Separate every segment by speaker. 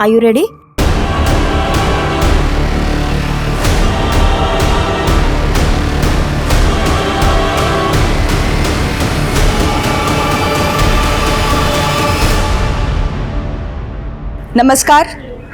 Speaker 1: Are you ready?
Speaker 2: नमस्कार,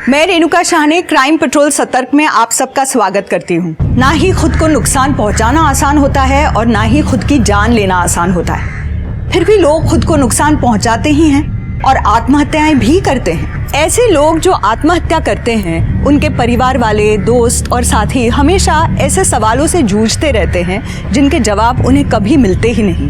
Speaker 2: मैं रेणुका शाह ने क्राइम पेट्रोल सतर्क में आप सबका स्वागत करती हूँ। ना ही खुद को नुकसान पहुँचाना आसान होता है और ना ही खुद की जान लेना आसान होता है। फिर भी लोग खुद को नुकसान पहुँचाते ही हैं और आत्महत्याएं भी करते हैं। ऐसे लोग जो आत्महत्या करते हैं, उनके परिवार वाले, दोस्त और साथी हमेशा ऐसे सवालों से जूझते रहते हैं जिनके जवाब उन्हें कभी मिलते ही नहीं।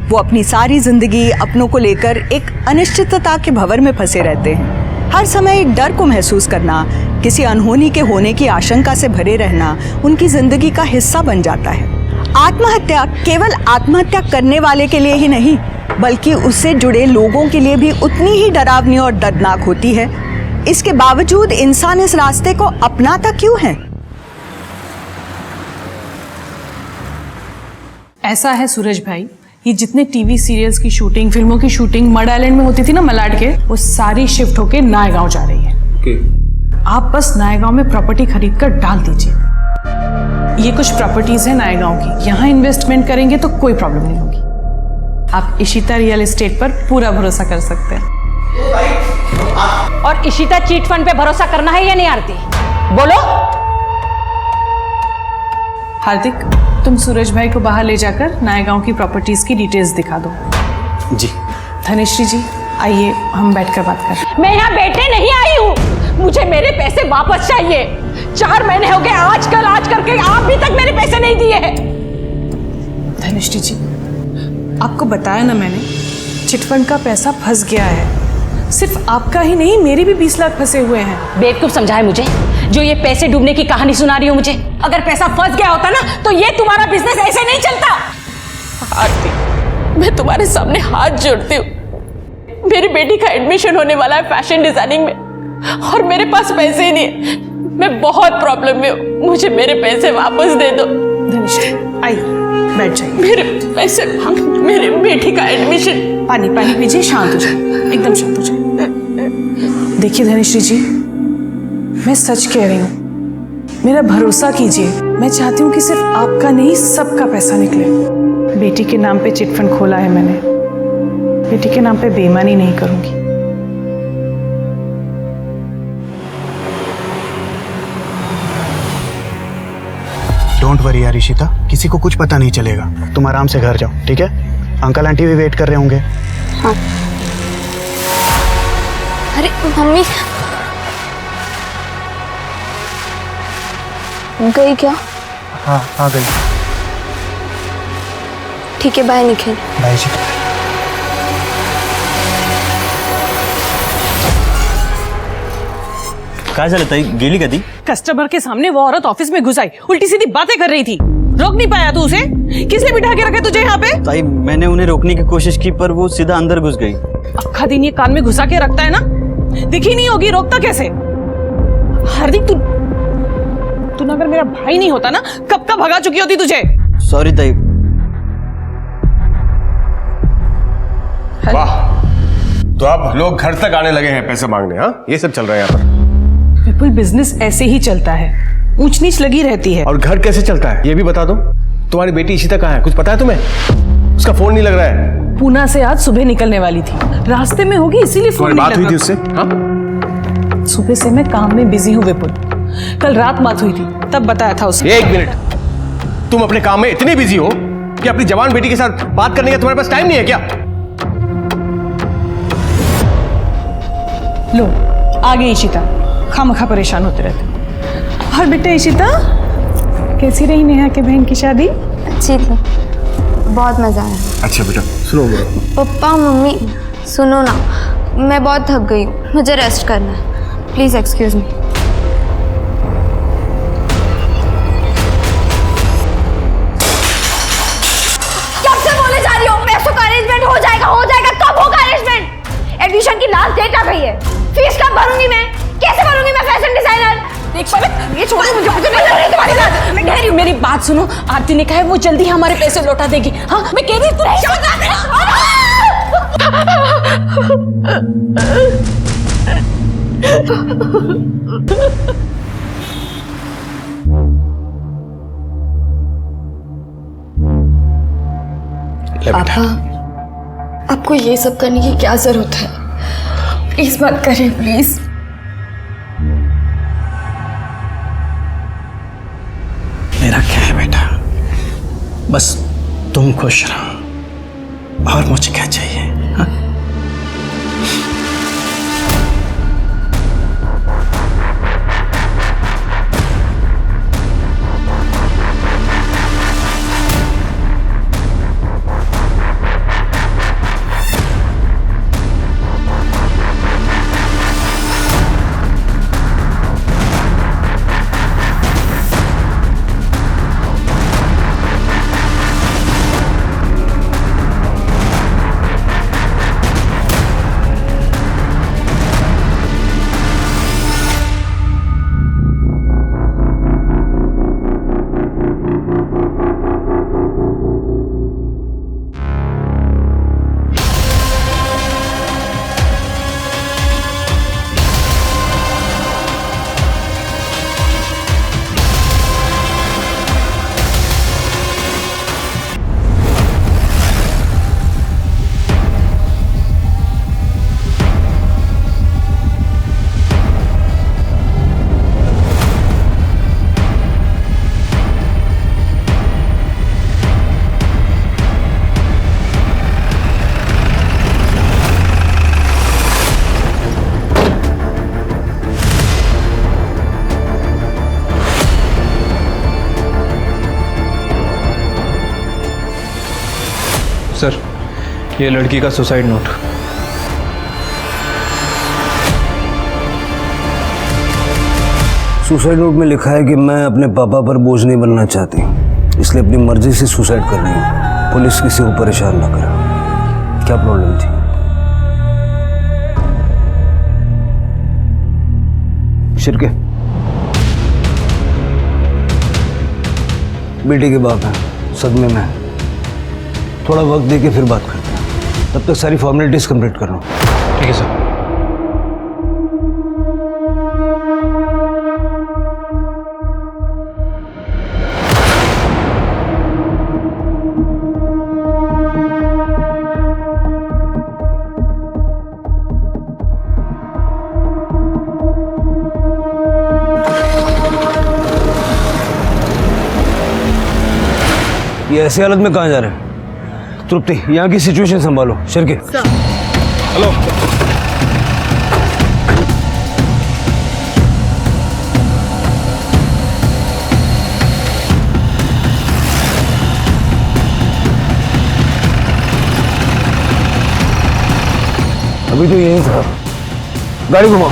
Speaker 2: वो अपनी सारी जिंदगी अपनों को लेकर एक अनिश्चितता के भंवर में फंसे रहते हैं। हर समय एक डर को महसूस करना, किसी अनहोनी के होने की आशंका से भरे रहना उनकी जिंदगी का हिस्सा बन जाता है। आत्महत्या केवल आत्महत्या करने वाले के लिए ही नहीं, बल्कि उससे जुड़े लोगों के लिए भी उतनी ही डरावनी और दर्दनाक होती है। इसके बावजूद इंसान इस रास्ते को अपनाता क्यों है?
Speaker 3: ऐसा है सूरज भाई, ये जितने टीवी सीरियल्स की शूटिंग, फिल्मों की शूटिंग मड आइलैंड में होती थी ना, मलाड के, वो सारी शिफ्ट होके नायगांव जा रही है। आप बस नायगांव में प्रॉपर्टी खरीद कर डाल दीजिए। ये कुछ प्रॉपर्टीज है नायगांव की, यहाँ इन्वेस्टमेंट करेंगे तो कोई प्रॉब्लम नहीं होगी। आप इशिता रियल एस्टेट पर पूरा भरोसा कर सकते हैं।
Speaker 4: और इशिता चीट फंड पे भरोसा करना है या नहीं आरती? बोलो।
Speaker 3: हार्दिक, तुम सूरज भाई को बाहर ले जाकर नायगांव की प्रॉपर्टीज की डिटेल्स दिखा दो।
Speaker 5: जी।
Speaker 3: धनेश्री जी, आइए हम बैठकर बात करें।
Speaker 4: मैं यहाँ बैठने नहीं आई हूँ, मुझे मेरे पैसे वापस चाहिए। 4 महीने हो गए आज करके आप भी तक मेरे पैसे नहीं दिए हैं।
Speaker 3: धनेश्री जी, आपको बताया ना मैंने, चिटफंड का पैसा फंस गया है। सिर्फ आपका ही नहीं, मेरे भी 20 लाख फंसे हुए हैं।
Speaker 4: बेवकूफ समझा है मुझे, जो ये पैसे डूबने की कहानी सुना रही हो मुझे। अगर पैसा फंस गया होता ना, तो ये तुम्हारा बिजनेस ऐसे नहीं चलता। आरती, मैं तुम्हारे सामने हाथ जोड़ती हूँ। मेरी बेटी का एडमिशन होने वाला है फैशन डिजाइनिंग में, और मेरे पास पैसे ही नहीं है। मैं बहुत प्रॉब्लम में हूँ, मुझे मेरे पैसे वापस दे दो।
Speaker 3: धनेश्री, आइए बैठ जाइए।
Speaker 4: मेरे पैसे, मेरी बेटी का एडमिशन।
Speaker 3: पानी पीजिए, शांत हो जाए, एकदम शांत हो जाए। देखिए धनेश्री जी, मैं सच कह रही हूँ, मेरा भरोसा कीजिए। मैं चाहती हूँ कि सिर्फ आपका नहीं, सबका पैसा निकले। बेटी के नाम पे चिटफंड खोला है मैंने, बेटी के नाम पे बेईमानी नहीं करूंगी।
Speaker 5: डोंट वरी यार इशिता, किसी को कुछ पता नहीं चलेगा। तुम आराम से घर जाओ, ठीक है? अंकल आंटी भी वेट कर रहे होंगे।
Speaker 1: हाँ। अरे मम्मी गई क्या?
Speaker 5: हाँ आ गई।
Speaker 1: ठीक है, बाय निखिल।
Speaker 5: बाय जी।
Speaker 6: काय झालं ताई, गेली का ती?
Speaker 3: कस्टमर के सामने वो औरत ऑफिस में घुस आई, उल्टी सीधी बातें कर रही थी। रोक नहीं पाया तू उसे? किसने बिठा के रखा तुझे यहाँ पे?
Speaker 6: ताई, मैंने उन्हें रोकने की कोशिश की पर वो सीधा अंदर घुस गई।
Speaker 3: अक्खा दिन ये कान में घुसा के रखता है ना, दिखी नहीं होगी, रोकता कैसे? हार्दिक, तू अगर मेरा भाई नहीं होता ना, कब का भगा चुकी होती तुझे।
Speaker 6: सॉरी ताई।
Speaker 7: वाह, तो अब लोग घर तक आने लगे हैं पैसे मांगने। हाँ, ये सब चल रहा है यहाँ पर।
Speaker 3: विपुल, बिजनेस ऐसे ही चलता है, ऊंच नीच लगी रहती है।
Speaker 7: और घर कैसे चलता है ये भी बता दो। तुम्हारी बेटी इशिता कहाँ है, कुछ पता है तुम्हें? उसका फोन नहीं लग रहा है।
Speaker 3: पूना से आज सुबह निकलने वाली थी, रास्ते में होगी इसीलिए फोन नहीं
Speaker 7: बात हुई
Speaker 3: लगा।
Speaker 7: थी उससे? हाँ?
Speaker 3: सुबह से मैं काम में बिजी हूँ विपुल, कल रात बात हुई थी, तब बताया था उसे।
Speaker 7: 1 मिनट, तुम अपने काम में इतनी बिजी हो कि अपनी जवान बेटी के साथ बात करने का तुम्हारे पास टाइम नहीं है क्या?
Speaker 3: लो आ गई इशिता, खामखा परेशान होते रहते। और बेटा इशिता, कैसी रही नेहा के बहन की शादी?
Speaker 1: अच्छी थी, बहुत मजा आया।
Speaker 7: अच्छा बेटा सुनो मेरा।
Speaker 1: पप्पा मम्मी सुनो ना, मैं बहुत थक गई हूँ, मुझे रेस्ट करना है। Please excuse me.
Speaker 4: कब से बोले जा रही हो पैसों का अरेंजमेंट हो जाएगा, कब होगा अरेंजमेंट? एडमिशन की लास्ट डेट आ गई है, फीस कब भरूंगी मैं? कैसे भरूंगी मैं फैशन डिजाइनर? देख पहले ये छोड़ो मुझे नहीं लग रही तुम्हारी बात। मैं कह रही हूँ, मेरी बात सुनो। आरती ने कहा है वो जल्दी हमारे पैसे लौटा देगी। हाँ मैं कह रही हूँ
Speaker 8: पापा, आपको ये सब करने की क्या जरूरत है? प्लीज मत करें, प्लीज।
Speaker 9: मेरा क्या है बेटा, बस तुम खुश रहो और मुझे क्या चाहिए? हाँ?
Speaker 7: सर, ये लड़की का सुसाइड नोट।
Speaker 10: सुसाइड नोट में लिखा है कि मैं अपने पापा पर बोझ नहीं बनना चाहती, इसलिए अपनी मर्जी से सुसाइड कर रही हूँ। पुलिस किसी को परेशान ना करे। क्या प्रॉब्लम थी? शिरके बेटे के बाप हैं, सदमे में हैं। थोड़ा वक्त दे के फिर बात करते हैं, तब तक सारी फॉर्मेलिटीज कंप्लीट कर लो।
Speaker 7: ठीक है सर।
Speaker 10: ये ऐसी हालत में कहाँ जा रहे हैं? तृप्ति, यहाँ की सिचुएशन संभालो। शिरके
Speaker 7: हेलो।
Speaker 10: अभी तो यही था, गाड़ी घुमाओ।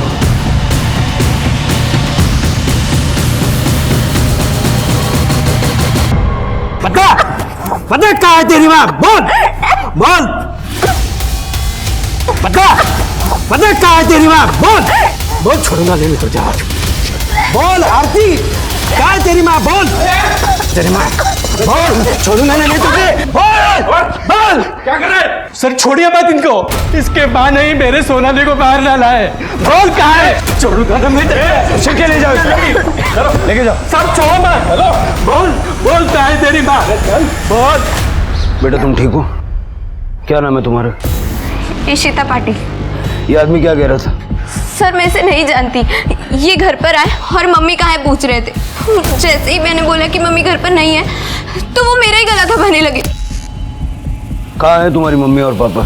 Speaker 9: पता कहाँ है तेरी माँ? बोल बोल। पता कहाँ है तेरी माँ? बोल बोल। छोड़ूंगा नहीं तो जा। बोल आरती, कहाँ है तेरी माँ? बोल तेरी माँ। बोल, छोड़ूंगा नहीं तुझे। बोल बोल।
Speaker 7: क्या कर रहे हैं? सर छोड़िए मत इनको, इसके बाद नहीं मेरे सोनाली को बाहर ना लाए। बोल कहाँ है?
Speaker 9: छोड़ूंगा ना मैं तुझे। शिरके ले जाओ, लेके जाओ।
Speaker 7: सर छोड़ो मत। हेलो बोल बोल, कहाँ है तेरी माँ? बोल।
Speaker 10: बेटा तुम ठीक हो? क्या नाम है तुम्हारा?
Speaker 1: इशिता पाटिल।
Speaker 10: ये आदमी क्या कह रहा था?
Speaker 1: सर मैं इसे नहीं जानती, ये घर पर आए और मम्मी कहाँ है पूछ रहे थे। जैसे ही मैंने बोला कि मम्मी घर पर नहीं है, तो वो मेरा ही गला दबाने लगे।
Speaker 10: कहाँ है तुम्हारी मम्मी और पापा?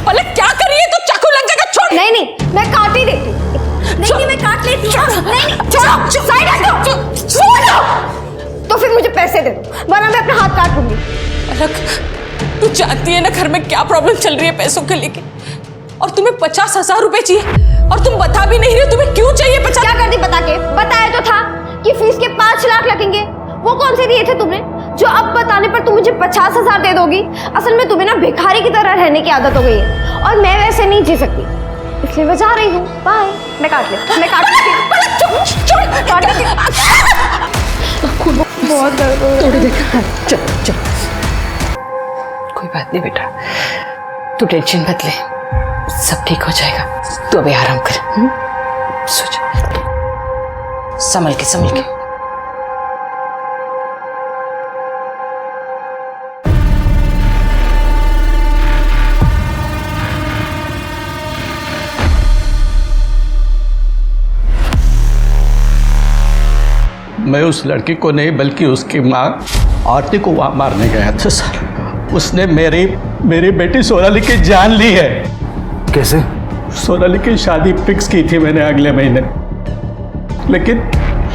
Speaker 3: पलक क्या कर रही है? तो चाकू लग जाएगा। छोड़।
Speaker 4: नहीं नहीं, मैं काट ही देती हूँ। नहीं मैं काट लेती हूँ। नहीं छोड़ो, साइड हटो, छोड़ो। तो फिर मुझे पैसे दे दो, वरना मैं अपना हाथ काट लूंगी।
Speaker 3: पलक, तू जानती है ना घर में क्या प्रॉब्लम चल रही है पैसों के लेके, और तुम्हें 50,000 रुपए चाहिए और तुम बता भी नहीं रही हो तुम्हें क्यों चाहिए 50।
Speaker 4: क्या करती बता के? बताया तो था कि फीस के 5 लाख लगेंगे। वो कौन से दिए थे तुमने जो अब बताने पर तुम मुझे 50,000 दे दोगी? असल में तुम्हें ना भिखारी की तरह रहने की आदत हो गई है और मैं वैसे नहीं जी सकती, इसलिए मैं जा रही हूँ। बाय। मैं काट लेती हूँ। बहुत दर्द हो रहा है।
Speaker 8: चल चल, कोई बात नहीं बेटा, तू टेंशन मत ले,
Speaker 11: सब ठीक हो जाएगा, तू अभी आराम कर। सो जा, संभल के संभल के।
Speaker 7: मैं उस लड़की को नहीं बल्कि उसकी माँ आरती को वहाँ मारने गया था सर। उसने मेरी बेटी सोनाली की जान ली है।
Speaker 10: कैसे?
Speaker 7: सोनाली की शादी फिक्स की थी मैंने अगले महीने, लेकिन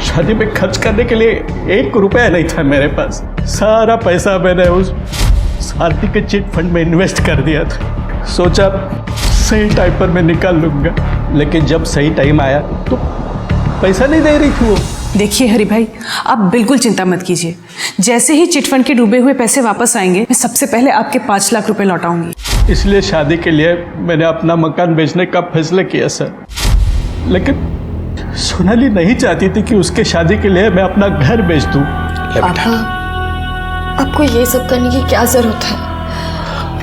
Speaker 7: शादी में खर्च करने के लिए 1 रुपया नहीं था मेरे पास। सारा पैसा मैंने उस आरती के चिट फंड में इन्वेस्ट कर दिया था। सोचा सही टाइम पर मैं निकाल लूँगा, लेकिन जब सही टाइम आया तो पैसा नहीं दे रही थी वो।
Speaker 3: देखिए हरि भाई, आप बिल्कुल चिंता मत कीजिए। जैसे ही चिटफंड के डूबे हुए पैसे वापस आएंगे, मैं सबसे पहले आपके 5 लाख रुपए लौटाऊंगी।
Speaker 7: इसलिए शादी के लिए मैंने अपना मकान बेचने का फैसला किया सर, लेकिन सोनाली नहीं चाहती थी कि उसके शादी के लिए मैं अपना घर बेच दूं।
Speaker 8: पापा, आपको ये सब करने की क्या जरूरत है?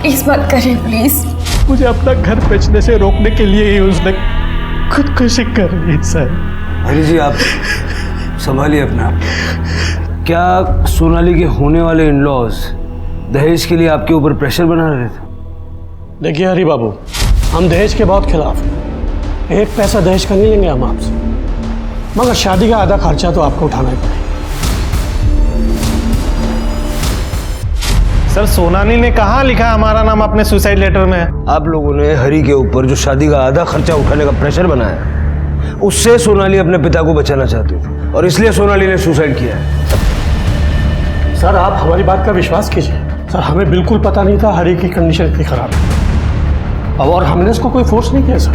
Speaker 8: प्लीज मत करें, प्लीज।
Speaker 7: मुझे अपना घर बेचने से रोकने के लिए ही उसने खुदकुशी कर ली सर।
Speaker 10: हरी जी, आप संभालिए अपना। क्या सोनाली के होने वाले इन-लॉज दहेज के लिए आपके ऊपर प्रेशर बना रहे थे?
Speaker 9: देखिए हरी बाबू, हम दहेज के बहुत खिलाफ हैं। 1 पैसा दहेज का नहीं लेंगे हम आपसे, मगर शादी का आधा खर्चा तो आपको उठाना ही पड़ेगा।
Speaker 12: सर, सोनाली ने कहाँ लिखा हमारा नाम अपने सुसाइड लेटर में?
Speaker 10: आप लोगों ने हरी के ऊपर जो शादी का आधा खर्चा उठाने का प्रेशर बनाया, उससे सोनाली अपने पिता को बचाना चाहती थी और इसलिए सोनाली ने सुसाइड किया है।
Speaker 9: सर, आप हमारी बात का विश्वास कीजिए। सर, हमें बिल्कुल पता नहीं था हरी की कंडीशन इतनी खराब है, और हमने इसको कोई फोर्स नहीं किया
Speaker 13: सर।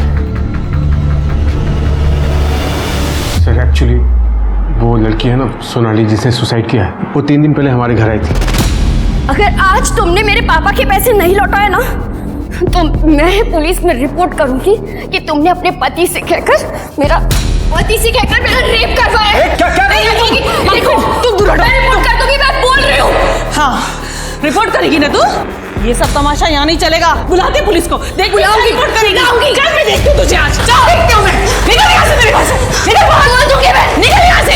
Speaker 13: एक्चुअली वो लड़की है ना सोनाली, जिसने सुसाइड किया है, वो 3 दिन पहले हमारे घर आई थी।
Speaker 4: अगर आज तुमने मेरे पापा के पैसे नहीं लौटाए ना, तो मैं पुलिस में रिपोर्ट करूंगी कि तुमने अपने पति से कहकर मेरा रेप करवाया है।
Speaker 3: क्या देखो, तुम दूर हटो।
Speaker 4: मैं रिपोर्ट कर दूंगी, मैं बोल रही हूँ।
Speaker 3: हाँ, रिपोर्ट करेगी ना तू? ये सब तमाशा यहाँ नहीं चलेगा। बुलाते पुलिस को। देख,
Speaker 4: बुलाऊंगी,
Speaker 3: रिपोर्ट करेगी।
Speaker 4: चल मैं
Speaker 3: देखती हूँ तुझे आज। चल देखती हूँ मैं। निकल यहाँ से मेरे पास से। निकल,
Speaker 4: बोल दूंगी मैं।
Speaker 3: निकल यहाँ से।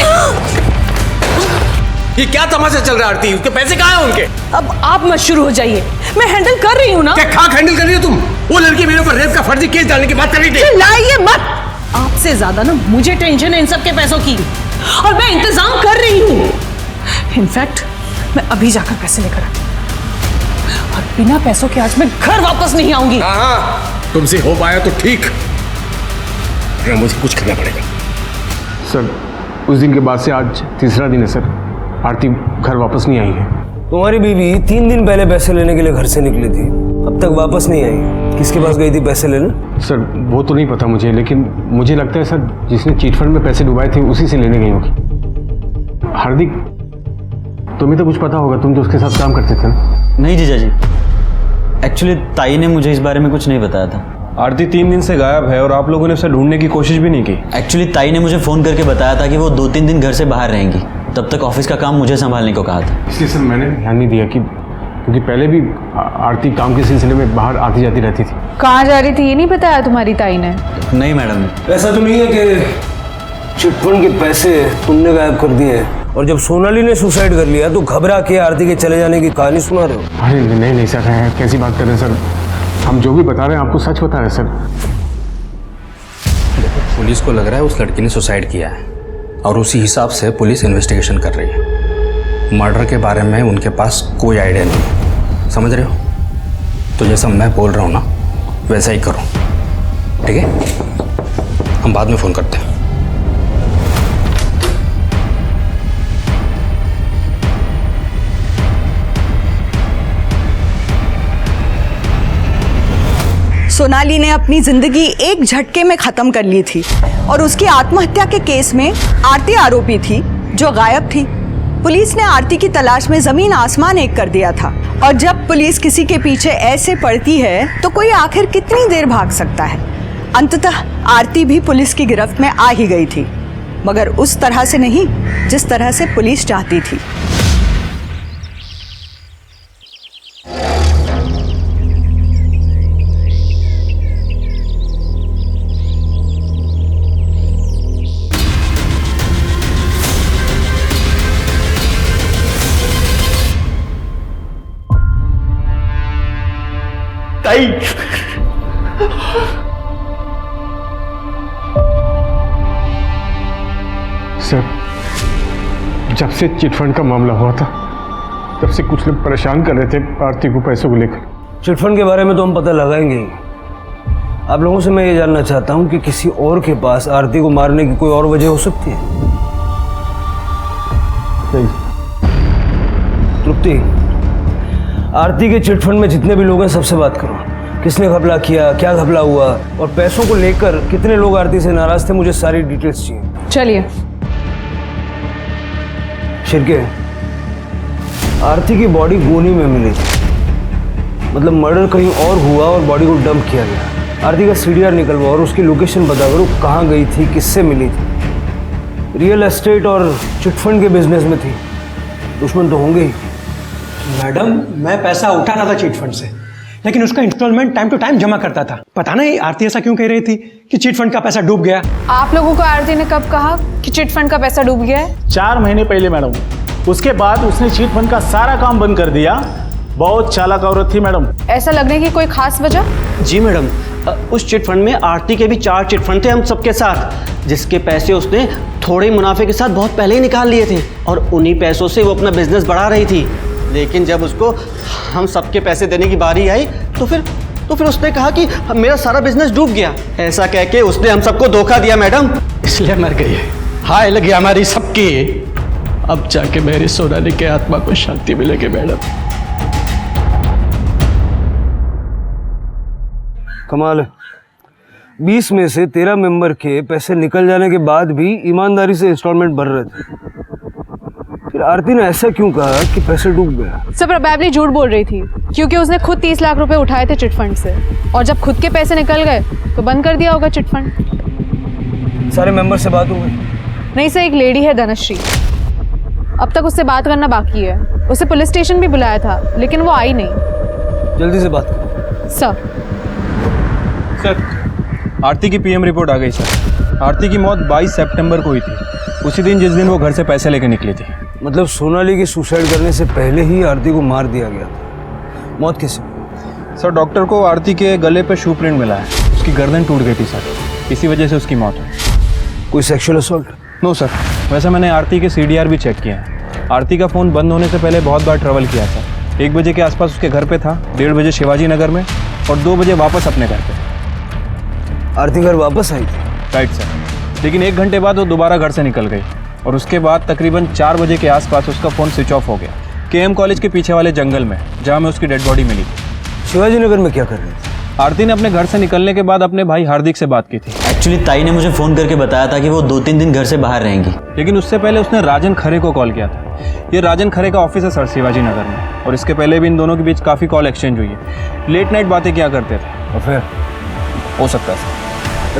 Speaker 9: ये क्या तमाशा चल रहा है आरती? उसके पैसे कहाँ हैं उनके?
Speaker 3: अब आप मत शुरू हो जाइए, मैं हैंडल कर रही हूँ ना।
Speaker 9: क्या खाक हैंडल कर रही हो तुम? वो लड़की मेरे ऊपर रेप का फर्जी केस डालने की बात कर रही थी।
Speaker 3: चिल्लाइए मत। आपसे ज्यादा ना मुझे टेंशन है इन सब के पैसों की, और मैं इंतजाम कर रही हूँ। इनफैक्ट मैं अभी जाकर पैसे लेकर आती हूँ, और बिना पैसों के आज मैं घर वापस नहीं आऊंगी।
Speaker 9: हाँ, तुमसे हो पाया तो ठीक, मुझे कुछ करना पड़ेगा।
Speaker 13: सर, उस दिन के बाद से आज तीसरा दिन है सर, आरती घर वापस नहीं आई है।
Speaker 10: तुम्हारी बीवी 3 दिन पहले पैसे लेने के लिए घर से निकली थी, अब तक वापस नहीं आई। किसके पास गई थी पैसे लेने?
Speaker 13: सर, वो तो नहीं पता मुझे, लेकिन मुझे लगता है सर, जिसने चीटफंड में पैसे डुबाए थे उसी से लेने गई होगी। हार्दिक, तुम्हें तो कुछ पता होगा, तुम तो उसके साथ काम करते थे ना?
Speaker 6: नहीं जीजा जी, एक्चुअली ताई ने मुझे इस बारे में कुछ नहीं बताया था।
Speaker 13: आरती 3 दिन से गायब है और आप लोगों ने उसे ढूंढने की कोशिश भी नहीं की।
Speaker 6: एक्चुअली ताई ने मुझे फ़ोन करके बताया था कि वो 2-3 दिन घर से बाहर रहेंगी, तब तक ऑफिस का काम मुझे संभालने को कहा था।
Speaker 13: इसलिए सर मैंने ध्यान नहीं दिया कि, क्योंकि पहले भी आरती काम के सिलसिले में बाहर आती जाती रहती थी।
Speaker 3: कहाँ जा रही थी ये नहीं बताया तुम्हारी ताई ने?
Speaker 6: नहीं मैडम।
Speaker 10: ऐसा तो नहीं है कि चिटफंड के पैसे तुमने गायब कर दिए, और जब सोनाली ने सुसाइड कर लिया तो घबरा के आरती के चले जाने की कहानी सुना रहे हो?
Speaker 13: अरे नहीं सर, कैसी बात कर रहे हैं सर? हम जो भी बता रहे हैं आपको सच बता रहे हैं सर।
Speaker 14: पुलिस को लग रहा है उस लड़की ने सुसाइड किया है, और उसी हिसाब से पुलिस इन्वेस्टिगेशन कर रही है। मर्डर के बारे में उनके पास कोई आइडिया नहीं है, समझ रहे हो? तो जैसा मैं बोल रहा हूँ ना, वैसा ही करो, ठीक है? हम बाद में फ़ोन करते हैं।
Speaker 2: सोनाली ने अपनी जिंदगी एक झटके में खत्म कर ली थी, और उसकी आत्महत्या के केस में आरती आरोपी थी जो गायब थी। पुलिस ने आरती की तलाश में जमीन आसमान एक कर दिया था, और जब पुलिस किसी के पीछे ऐसे पड़ती है तो कोई आखिर कितनी देर भाग सकता है। अंततः आरती भी पुलिस की गिरफ्त में आ ही गई थी, मगर उस तरह से नहीं जिस तरह से पुलिस चाहती थी।
Speaker 7: ताई
Speaker 13: सर, जब से चिटफंड का मामला हुआ था तब से कुछ लोग परेशान कर रहे थे आरती को पैसों को लेकर।
Speaker 10: चिटफंड के बारे में तो हम पता लगाएंगे ही। आप लोगों से मैं ये जानना चाहता हूँ कि किसी और के पास आरती को मारने की कोई और वजह हो सकती है? तृप्ति, आरती के चिटफंड में जितने भी लोग हैं सबसे बात करो। किसने घपला किया, क्या घपला हुआ, और पैसों को लेकर कितने लोग आरती से नाराज थे, मुझे सारी डिटेल्स चाहिए।
Speaker 3: चलिए।
Speaker 10: शिरके, आरती की बॉडी गोनी में मिली थी, मतलब मर्डर कहीं और हुआ और बॉडी को डंप किया गया। आरती का सीडीआर निकलवा और उसकी लोकेशन बता करो, कहाँ गई थी, किससे मिली थी। रियल एस्टेट और चिटफंड के बिजनेस में थी, दुश्मन तो होंगे ही।
Speaker 9: मैडम, मैं पैसा उठाना था चिटफंड से, लेकिन उसका इंस्टॉलमेंट टाइम टू टाइम जमा करता था। पता नहीं आरती ऐसा क्यों कह रही थी कि चिटफंड का पैसा डूब गया।
Speaker 3: आप लोगों को आरती ने कब कहा कि चिटफंड का पैसा डूब गया है?
Speaker 12: 4 महीने पहले मैडम। उसके बाद उसने चिटफंड का सारा काम बंद कर दिया। बहुत चालाक औरत थी मैडम।
Speaker 3: ऐसा लगने की कोई खास वजह?
Speaker 15: जी मैडम, उस चिटफंड में आरती के भी 4 चिटफंड थे हम सबके साथ, जिसके पैसे उसने थोड़े मुनाफे के साथ बहुत पहले ही निकाल लिए थे और उन्हीं पैसों से वो अपना बिजनेस बढ़ा रही थी। लेकिन जब उसको हम सबके पैसे देने की बारी आई तो फिर उसने कहा कि मेरा सारा बिजनेस डूब गया। ऐसा कह के उसने हम सबको धोखा दिया मैडम,
Speaker 7: इसलिए मर गई है। हाय लगी हमारी सबकी। अब जाके मेरी सोनाली के आत्मा को शांति मिलेगी मैडम।
Speaker 10: कमाल है, 20 में से 13 मेंबर के पैसे निकल जाने के बाद भी ईमानदारी से इंस्टॉलमेंट भर रहे थे। फिर आरती ने ऐसा क्यों कहा कि पैसे डूब गया?
Speaker 3: सब प्रोबेबली झूठ बोल रही थी, क्योंकि उसने खुद 30 लाख रुपए उठाए थे चिटफंड से, और जब खुद के पैसे निकल गए तो बंद कर दिया होगा चिटफंड।
Speaker 10: सारे मेंबर से बात हो गई?
Speaker 3: नहीं सर, एक लेडी है धनश्री, अब तक उससे बात करना बाकी है। उसे पुलिस स्टेशन भी बुलाया था लेकिन वो आई नहीं।
Speaker 10: जल्दी से बात करो।
Speaker 16: सर, आरती की पीएम रिपोर्ट आ गई सर। आरती की मौत 22 सितंबर को हुई थी, उसी दिन जिस दिन वो घर से पैसे लेकर निकली थी।
Speaker 10: मतलब सोनाली की सुसाइड करने से पहले ही आरती को मार दिया गया था। मौत कैसे?
Speaker 16: सर, डॉक्टर को आरती के गले पे शू प्रिंट मिला है, उसकी गर्दन टूट गई थी सर, इसी वजह से उसकी मौत हुई।
Speaker 10: कोई सेक्सुअल असॉल्ट?
Speaker 16: नो सर, वैसे मैंने आरती के सीडीआर भी चेक किया है। आरती का फ़ोन बंद होने से पहले बहुत बार ट्रैवल किया था। 1 बजे के आसपास उसके घर पे था, 1:30 बजे शिवाजी नगर में, और 2 बजे वापस अपने घर पे।
Speaker 10: आरती घर वापस आई थी?
Speaker 16: राइट सर, लेकिन 1 घंटे बाद वो दोबारा घर से निकल गई और उसके बाद तकरीबन 4 बजे के आसपास उसका फ़ोन स्विच ऑफ हो गया, केएम कॉलेज के पीछे वाले जंगल में, जहाँ में उसकी डेड बॉडी मिली थी।
Speaker 10: शिवाजी नगर में क्या कर रही थी?
Speaker 16: आरती ने अपने घर से निकलने के बाद अपने भाई हार्दिक से बात की थी।
Speaker 6: एक्चुअली ताई ने मुझे फ़ोन करके बताया था कि वो 2-3 दिन घर से बाहर रहेंगी,
Speaker 16: लेकिन उससे पहले उसने राजन खरे को कॉल किया था। ये राजन खरे का ऑफिस है सर शिवाजी नगर में, और इसके पहले भी इन दोनों के बीच काफ़ी कॉल एक्सचेंज हुई है। लेट नाइट बातें क्या करते थे।
Speaker 10: और फिर?
Speaker 16: हो सकता है सर।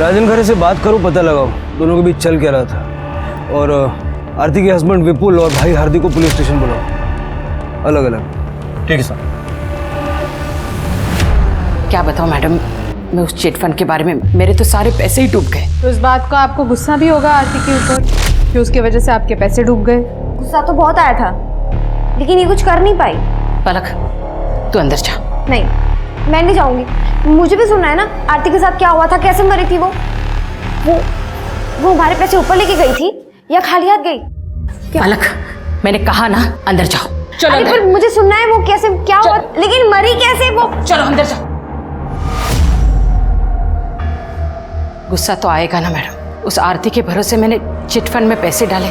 Speaker 10: राजन खरे से बात करो, पता लगाओ दोनों के बीच चल क्या रहा था, और आरती के हस्बैंड विपुल और भाई हार्दिक को पुलिस स्टेशन बुलाओ, अलग अलग।
Speaker 16: ठीक है सर।
Speaker 11: क्या बताऊं मैडम, मैं उस चिटफंड के बारे में, मेरे तो सारे पैसे ही डूब गए।
Speaker 3: तो इस बात का आपको गुस्सा भी होगा आरती के ऊपर कि उसकी वजह से आपके पैसे डूब गए?
Speaker 4: गुस्सा तो बहुत आया था, लेकिन ये कुछ कर नहीं पाई।
Speaker 11: पलक, तू अंदर जा।
Speaker 4: नहीं, मैं नहीं जाऊंगी। मुझे भी सुनना है ना आरती के साथ क्या हुआ था, कैसे मरी थी वो हमारे पैसे ऊपर लेके गई थी या खाली हाथ गई?
Speaker 11: पलक, मैंने कहा ना अंदर जाओ। चलो
Speaker 4: अरे पर मुझे सुनना है वो कैसे, क्या हुआ, लेकिन मरी कैसे वो?
Speaker 11: चलो अंदर जाओ। गुस्सा तो आएगा ना मैडम, उस आरती के भरोसे मैंने चिटफंड में पैसे डाले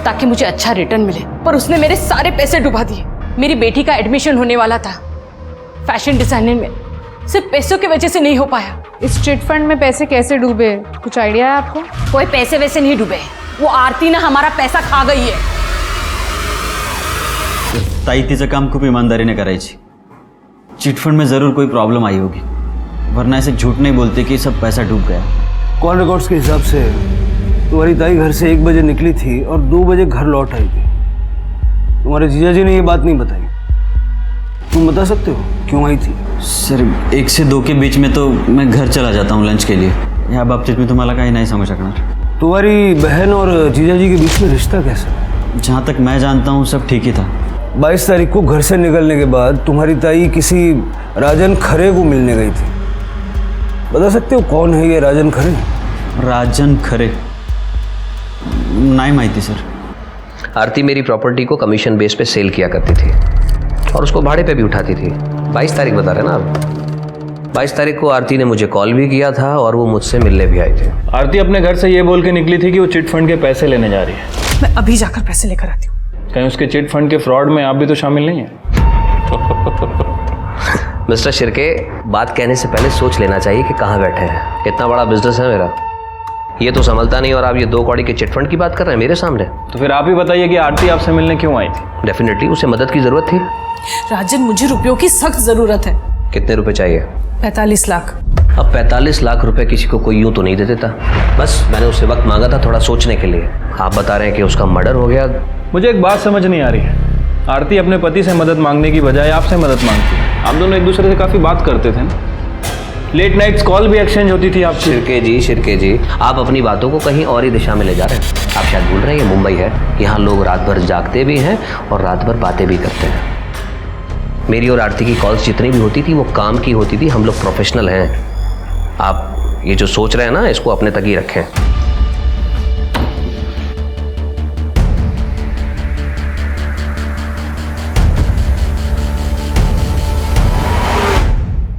Speaker 11: ताकि मुझे अच्छा रिटर्न मिले, पर उसने मेरे सारे पैसे डुबा दिए। मेरी बेटी का एडमिशन होने वाला था फैशन डिजाइनिंग में, सिर्फ पैसों की वजह से नहीं हो पाया।
Speaker 3: इस चिटफंड में पैसे कैसे डूबे, कुछ आइडिया है आपको?
Speaker 11: कोई पैसे वैसे नहीं डूबे, वो आरती ना हमारा पैसा खा गई है।
Speaker 6: ताई तिचं काम खूप ईमानदारीने करायची। चिटफंड में ज़रूर कोई प्रॉब्लम आई होगी, वरना ऐसे झूठ नहीं बोलते कि सब पैसा डूब गया।
Speaker 10: कॉल रिकॉर्ड्स के हिसाब से तुम्हारी ताई घर से 1 बजे निकली थी और 2 बजे घर लौट आई थी। तुम्हारे जीजा जी ने ये बात नहीं बताई, तुम बता सकते हो क्यों आई थी?
Speaker 6: सर, 1 से 2 के बीच में तो मैं घर चला जाता हूँ लंच के लिए। या बाबतीत मी तुम्हाला काही नाही सांगू शकणार।
Speaker 10: तुम्हारी बहन और जीजा जी के बीच में रिश्ता कैसा?
Speaker 6: जहाँ तक मैं जानता हूँ सब ठीक ही था।
Speaker 10: 22 तारीख को घर से निकलने के बाद तुम्हारी ताई किसी राजन खरे को मिलने गई थी। बता सकते हो कौन है ये राजन खरे?
Speaker 6: राजन खरे नहीं माहिती सर।
Speaker 17: आरती मेरी प्रॉपर्टी को कमीशन बेस पे सेल किया करती थी और उसको भाड़े पे भी उठाती थी। 22 तारीख बता रहे ना आप? 22 तारीख को आरती ने मुझे कॉल भी किया था और वो मुझसे मिलने भी आई थी।
Speaker 16: आरती अपने घर से ये बोल के निकली थी कि वो चिट फंड के पैसे लेने जा रही है।
Speaker 3: मैं अभी जाकर पैसे लेकर आती हूँ।
Speaker 16: कहीं उसके चिट फंड के फ्रॉड में आप भी तो शामिल नहीं है?
Speaker 17: मिस्टर शिर्के, बात कहने से पहले सोच लेना चाहिए कि कहाँ बैठे हैं। इतना बड़ा बिजनेस है मेरा, ये तो संभलता नहीं और आप ये 2 कौड़ी के चिट फंड की बात कर रहे हैं मेरे सामने।
Speaker 16: तो फिर आप ही बताइए कि आरती आपसे मिलने क्यों आई थी?
Speaker 17: डेफिनेटली उसे मदद की जरूरत थी।
Speaker 3: राजन, मुझे रुपयों की सख्त जरूरत है।
Speaker 17: कितने रुपए चाहिए?
Speaker 3: 45 लाख।
Speaker 17: अब 45 लाख रुपए किसी को कोई यूं तो नहीं दे देता। बस मैंने उससे वक्त मांगा था थोड़ा सोचने के लिए। आप बता रहे हैं कि उसका मर्डर हो गया।
Speaker 16: मुझे एक बात समझ नहीं आ रही है। आरती अपने पति से मदद मांगने की बजाय आपसे मदद मांगती है। आप दोनों एक दूसरे से काफ़ी बात करते थे ना, लेट नाइट्स कॉल भी एक्सचेंज होती थी आपसे।
Speaker 17: शिर्के जी, आप अपनी बातों को कहीं और ही दिशा में ले जा रहे हैं। आप शायद भूल रहे हैं ये मुंबई है, यहाँ लोग रात भर जागते भी हैं और रात भर बातें भी करते हैं। मेरी और आरती की कॉल्स जितनी भी होती थी वो काम की होती थी। हम लोग प्रोफेशनल हैं। आप ये जो सोच रहे हैं ना, इसको अपने तक ही रखें।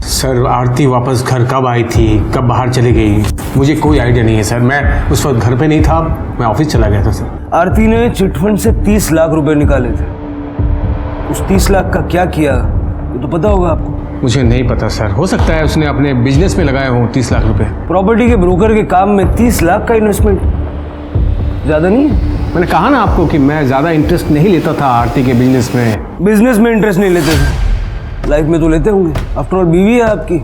Speaker 13: सर आरती वापस घर कब आई थी, कब बाहर चली गई, मुझे कोई आइडिया नहीं है सर। मैं उस वक्त घर पे नहीं था, मैं ऑफिस चला गया था सर।
Speaker 10: आरती ने चिटफंड से 30 लाख रुपए निकाले थे। उस 30 लाख का क्या किया ये तो पता होगा आपको?
Speaker 13: मुझे नहीं पता सर, हो सकता है उसने अपने बिजनेस में लगाए हों 30 लाख रुपए।
Speaker 10: प्रॉपर्टी के ब्रोकर के काम में 30 लाख का इन्वेस्टमेंट ज़्यादा नहीं है?
Speaker 13: मैंने कहा ना आपको कि मैं ज़्यादा इंटरेस्ट नहीं लेता था आरती के बिजनेस में।
Speaker 10: बिजनेस में इंटरेस्ट नहीं लेते थे, लाइफ में तो लेते होंगे। आफ्टर ऑल बीवी है आपकी।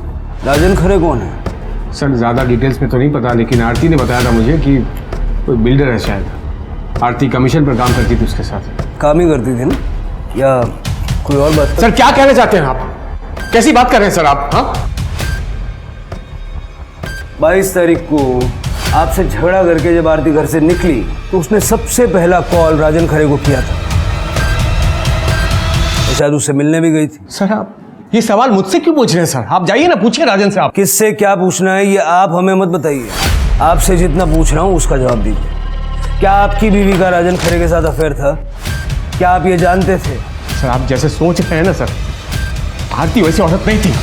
Speaker 10: राजन खरे कौन है?
Speaker 13: सर ज़्यादा डिटेल्स में तो नहीं पता, लेकिन आरती ने बताया था मुझे कि कोई बिल्डर है शायद। आरती कमीशन पर काम करती थी उसके साथ।
Speaker 10: काम ही करती थी ना, या कोई और बात?
Speaker 13: सर क्या कहना चाहते हैं आप? कैसी बात कर रहे हैं सर आप? हाँ,
Speaker 10: 22 तारीख को आपसे झगड़ा करके जब आरती घर से निकली तो उसने सबसे पहला कॉल राजन खरे को किया था। शायद उससे मिलने भी गई थी।
Speaker 13: सर आप ये सवाल मुझसे क्यों पूछ रहे हैं सर? आप जाइए ना, पूछिए राजन से। आप
Speaker 10: किससे क्या पूछना है ये आप हमें मत बताइए। आपसे जितना पूछ रहा हूँ उसका जवाब दीजिए। क्या आपकी बीवी का राजन खरे के साथ अफेयर था? क्या आप ये जानते थे?
Speaker 13: सर आप जैसे सोच रहे हैं ना सर, आरती वैसी औरत नहीं थी।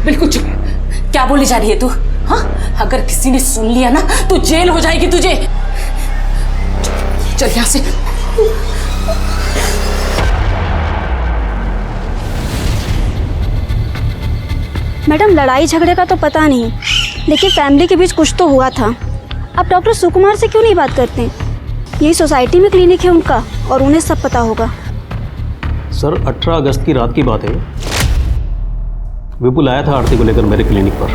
Speaker 11: बिल्कुल चुप। क्या बोली जा रही है तू? हाँ, अगर किसी ने सुन लिया ना तो जेल हो जाएगी तुझे। चल यहां से।
Speaker 4: मैडम, लड़ाई झगड़े का तो पता नहीं, लेकिन फैमिली के बीच कुछ तो हुआ था। आप डॉक्टर सुकुमार से क्यों नहीं बात करते? यही सोसाइटी में क्लिनिक है उनका और उन्हें सब पता होगा।
Speaker 12: सर 18 अगस्त की रात की बात है। विपुल आया था आरती को लेकर मेरे क्लिनिक पर।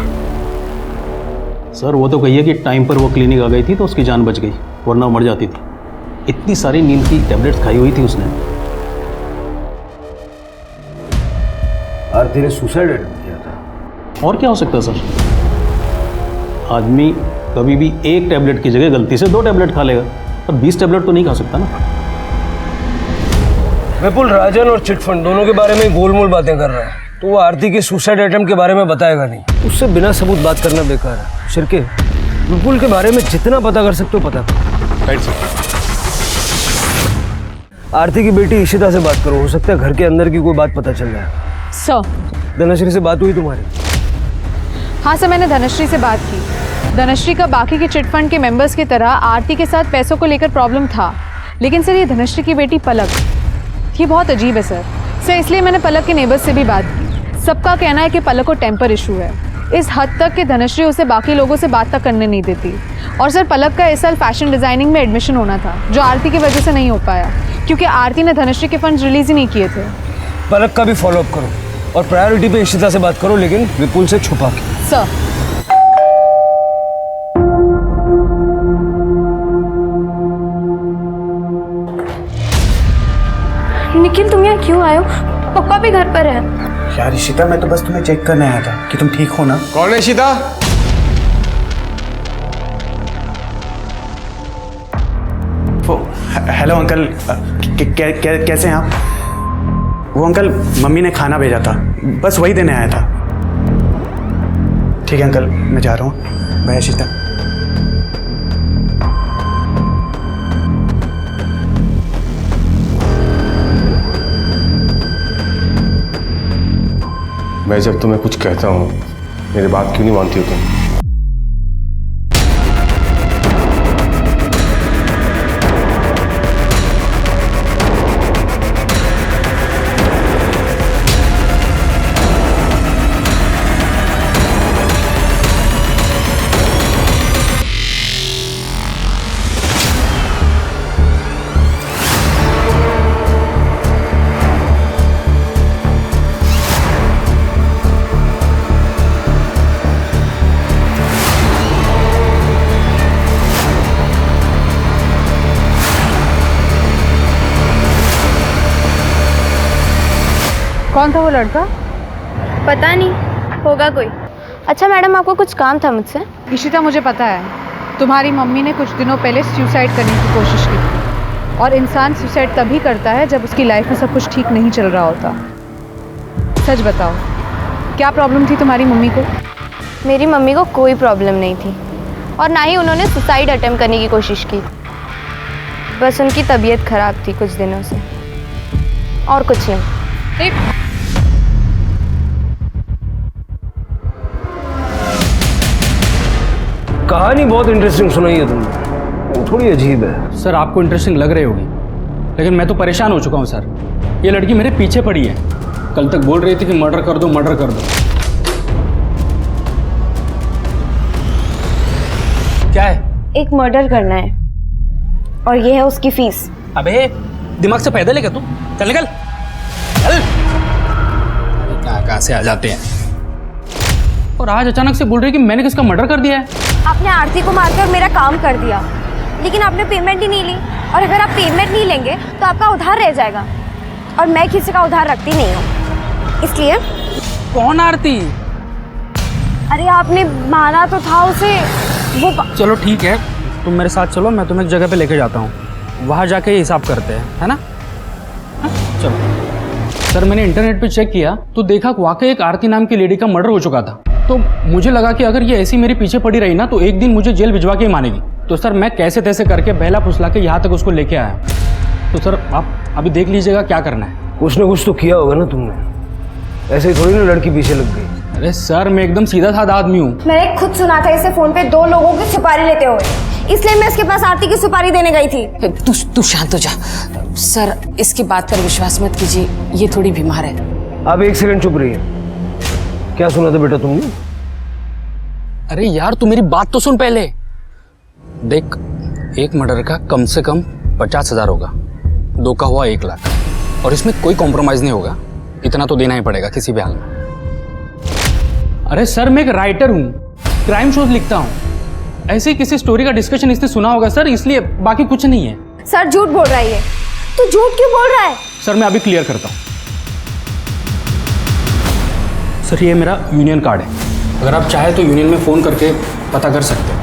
Speaker 12: सर वो तो कहिए कि टाइम पर वो क्लिनिक आ गई थी तो उसकी जान बच गई, वरना मर जाती थी। इतनी सारी नींद की टैबलेट्स खाई हुई थी उसने।
Speaker 10: आरती ने सुसाइड अटेम्प्ट किया था।
Speaker 12: और क्या हो सकता है सर? आदमी कभी भी एक टैबलेट की जगह गलती से 2 टैबलेट खा लेगा, पर 20 टैबलेट तो नहीं खा सकता ना।
Speaker 10: विपुल राजन और चिटफंड दोनों के बारे में गोलमोल बातें कर रहा है, तो वो आरती के सुसाइड अटेम्प्ट के बारे में बताएगा नहीं। उससे बिना सबूत बात करना बेकार है। शिर्के, विपुल के बारे में जितना पता कर सकते हो पता करो।
Speaker 13: Right sir.
Speaker 10: आरती की बेटी इशिता से बात करो, हो सकता है घर के अंदर की कोई बात पता चल जाए।
Speaker 3: सर,
Speaker 10: धनश्री से बात हुई तुम्हारी?
Speaker 3: हाँ सर, मैंने धनश्री से बात की। धनश्री का बाकी के चिटफंड के मेंबर्स की तरह आरती के साथ पैसों को लेकर प्रॉब्लम था, लेकिन सर ये धनश्री की बेटी पलक, ये बहुत अजीब है सर। इसलिए मैंने पलक के नेबर्स से भी बात की। सबका कहना है कि पलक को टेम्पर इशू है। इस हद तक कि धनश्री उसे बाकी लोगों से बात तक करने नहीं देती। और सर पलक का इस साल फैशन डिज़ाइनिंग में एडमिशन होना था, जो आरती की वजह से नहीं हो पाया, क्योंकि आरती ने धनश्री के फंड्स रिलीज ही नहीं किए थे।
Speaker 10: पलक का भी फॉलोअप करो और प्रायोरिटी पे इशिता से बात करो, लेकिन विपुल से छुपा के।
Speaker 3: सर
Speaker 1: निखिल, तुम यहाँ क्यों आए हो? पापा भी घर पर है।
Speaker 5: यार इशिता, मैं तो बस तुम्हें चेक करने आया था कि तुम ठीक हो ना।
Speaker 13: कौन है इशिता?
Speaker 5: हेलो अंकल, कैसे हैं आप? वो अंकल, मम्मी ने खाना भेजा था, बस वही देने आया था। ठीक है अंकल, मैं जा रहा हूँ। बाय इशिता।
Speaker 13: मैं जब तुम्हें कुछ कहता हूँ, मेरी बात क्यों नहीं मानती हो तुम?
Speaker 3: कौन था वो लड़का?
Speaker 1: पता नहीं, होगा कोई। अच्छा मैडम, आपको कुछ काम था मुझसे?
Speaker 3: इशिता, मुझे पता है तुम्हारी मम्मी ने कुछ दिनों पहले सुसाइड करने की कोशिश की थी, और इंसान सुसाइड तभी करता है जब उसकी लाइफ में सब कुछ ठीक नहीं चल रहा होता। सच बताओ, क्या प्रॉब्लम थी तुम्हारी मम्मी को?
Speaker 1: मेरी मम्मी को कोई प्रॉब्लम नहीं थी, और ना ही उन्होंने सुसाइड अटेम्प्ट करने की कोशिश की। बस उनकी तबीयत खराब थी कुछ दिनों से, और कुछ नहीं।
Speaker 10: कहानी बहुत इंटरेस्टिंग सुनाई है तुमने, थोड़ी अजीब है।
Speaker 12: सर आपको इंटरेस्टिंग लग रही होगी, लेकिन मैं तो परेशान हो चुका हूँ सर। ये लड़की मेरे पीछे पड़ी है, कल तक बोल रही थी कि मर्डर कर दो मर्डर कर दो। क्या है?
Speaker 4: एक मर्डर करना है, और ये है उसकी फीस।
Speaker 12: अबे दिमाग से पैदल है क्या तू? चल निकल चल। कहाँ से आ जाते हैं, और आज अचानक से बोल रही कि मैंने किसका मर्डर कर दिया है।
Speaker 4: आपने आरती को मारकर मेरा काम कर दिया, लेकिन आपने पेमेंट ही नहीं ली, और अगर आप पेमेंट नहीं लेंगे तो आपका उधार रह जाएगा, और मैं किसी का उधार रखती नहीं हूँ, इसलिए।
Speaker 12: कौन आरती?
Speaker 4: अरे आपने मारा तो था उसे, वो
Speaker 12: चलो ठीक है, तुम मेरे साथ चलो, मैं तुम्हें एक जगह पे लेके जाता हूँ, वहाँ जाके हिसाब करते हैं, है ना? हाँ? चलो। सर मैंने इंटरनेट पे चेक किया तो देखा वाकई एक आरती नाम की लेडी का मर्डर हो चुका था। तो मुझे लगा कि अगर ये ऐसी मेरे पीछे पड़ी रही ना तो एक दिन मुझे जेल भिजवा के ही मानेगी। तो सर मैं कैसे तैसे करके बहला फुसला के यहाँ तक उसको लेके आया। तो सर आप अभी देख लीजिएगा क्या करना है।
Speaker 10: कुछ ना कुछ तो किया होगा ना तुमने, ऐसे ही थोड़ी ना लड़की पीछे लग गई।
Speaker 12: अरे सर मैं एकदम सीधा साधा आदमी हूँ।
Speaker 4: मैंने खुद सुना था इसे फोन पे 2 लोगों की सुपारी लेते हुए, इसलिए मैं इसके पास आरती की सुपारी देने गई थी।
Speaker 11: तू शांत हो जा सर, इसकी बात पर विश्वास मत कीजिए, ये थोड़ी बीमार है।
Speaker 10: अब एक सेकंड चुप रहिए, क्या सुना था बेटा तुमने?
Speaker 12: अरे यार तू मेरी बात तो सुन पहले। देख, एक मर्डर का कम से कम 50,000 होगा, 2 का हुआ 1 लाख, और इसमें कोई कॉम्प्रोमाइज नहीं होगा, इतना तो देना ही पड़ेगा किसी भी हाल में। अरे सर मैं एक राइटर हूँ, क्राइम शोज लिखता हूँ, ऐसे ही किसी स्टोरी का डिस्कशन इसने सुना होगा सर, इसलिए, बाकी कुछ नहीं है।
Speaker 4: सर झूठ बोल रहा है, तू झूठ क्यों बोल रहा है?
Speaker 12: सर मैं अभी क्लियर करता हूँ। सर ये मेरा यूनियन कार्ड है, अगर आप चाहे तो यूनियन में फ़ोन करके पता कर सकते हैं।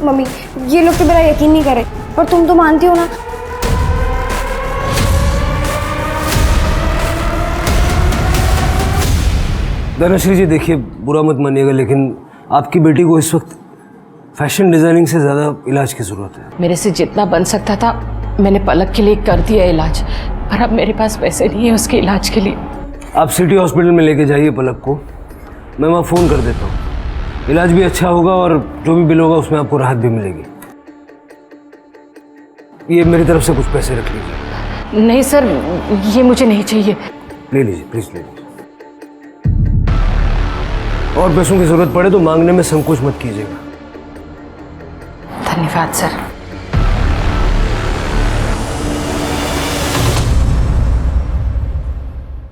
Speaker 4: मम्मी ये लोग तो मेरा यकीन नहीं करे, पर तुम तो मानती हो ना।
Speaker 10: धनश्री जी देखिए, बुरा मत मानिएगा, लेकिन आपकी बेटी को इस वक्त फैशन डिजाइनिंग से ज़्यादा इलाज की ज़रूरत है।
Speaker 11: मेरे से जितना बन सकता था मैंने पलक के लिए कर दिया इलाज, पर अब मेरे पास पैसे नहीं है उसके इलाज के लिए।
Speaker 10: आप सिटी हॉस्पिटल में लेके जाइए पलक को, मैं वहाँ फ़ोन कर देता हूँ, इलाज भी अच्छा होगा और जो भी बिल होगा उसमें आपको राहत भी मिलेगी। ये मेरी तरफ से कुछ पैसे रख लीजिए।
Speaker 11: नहीं सर, ये मुझे नहीं चाहिए।
Speaker 10: ले लीजिए प्लीज़, ले लीजिए। और पैसों की जरूरत पड़े तो मांगने में संकोच मत कीजिएगा।
Speaker 11: धन्यवाद सर।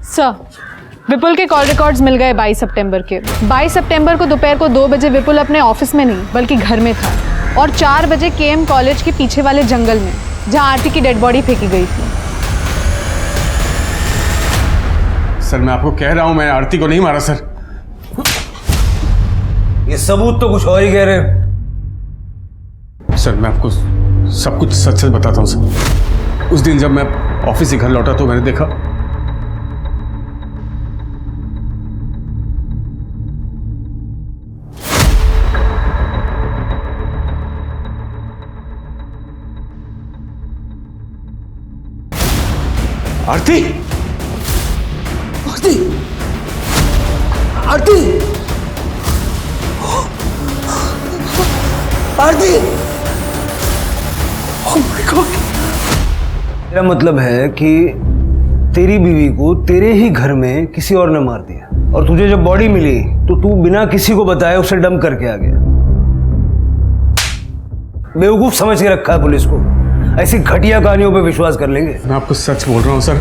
Speaker 3: सर, विपुल के कॉल रिकॉर्ड्स मिल गए 22 सितंबर के। 22 सितंबर को दोपहर को 2 बजे विपुल अपने ऑफिस में नहीं बल्कि घर में था और 4 बजे केएम कॉलेज के पीछे वाले जंगल में जहां आरती की डेड बॉडी फेंकी गई थी।
Speaker 13: सर मैं आपको कह रहा हूं, मैं आरती को नहीं मारा सर।
Speaker 10: ये सबूत तो कुछ और ही कह रहे हैं।
Speaker 13: सर मैं आपको सब कुछ सच सच बताता हूं सर। उस दिन जब मैं ऑफिस से घर लौटा तो मैंने देखा आरती आरती आरती
Speaker 10: आरती, ओह माय गॉड। मेरा मतलब है कि तेरी बीवी को तेरे ही घर में किसी और ने मार दिया और तुझे जब बॉडी मिली तो तू बिना किसी को बताए उसे डंप करके आ गया। बेवकूफ समझ के रखा है पुलिस को। ऐसी घटिया कहानियों पे विश्वास कर लेंगे।
Speaker 13: मैं आपको सच बोल रहा हूँ सर,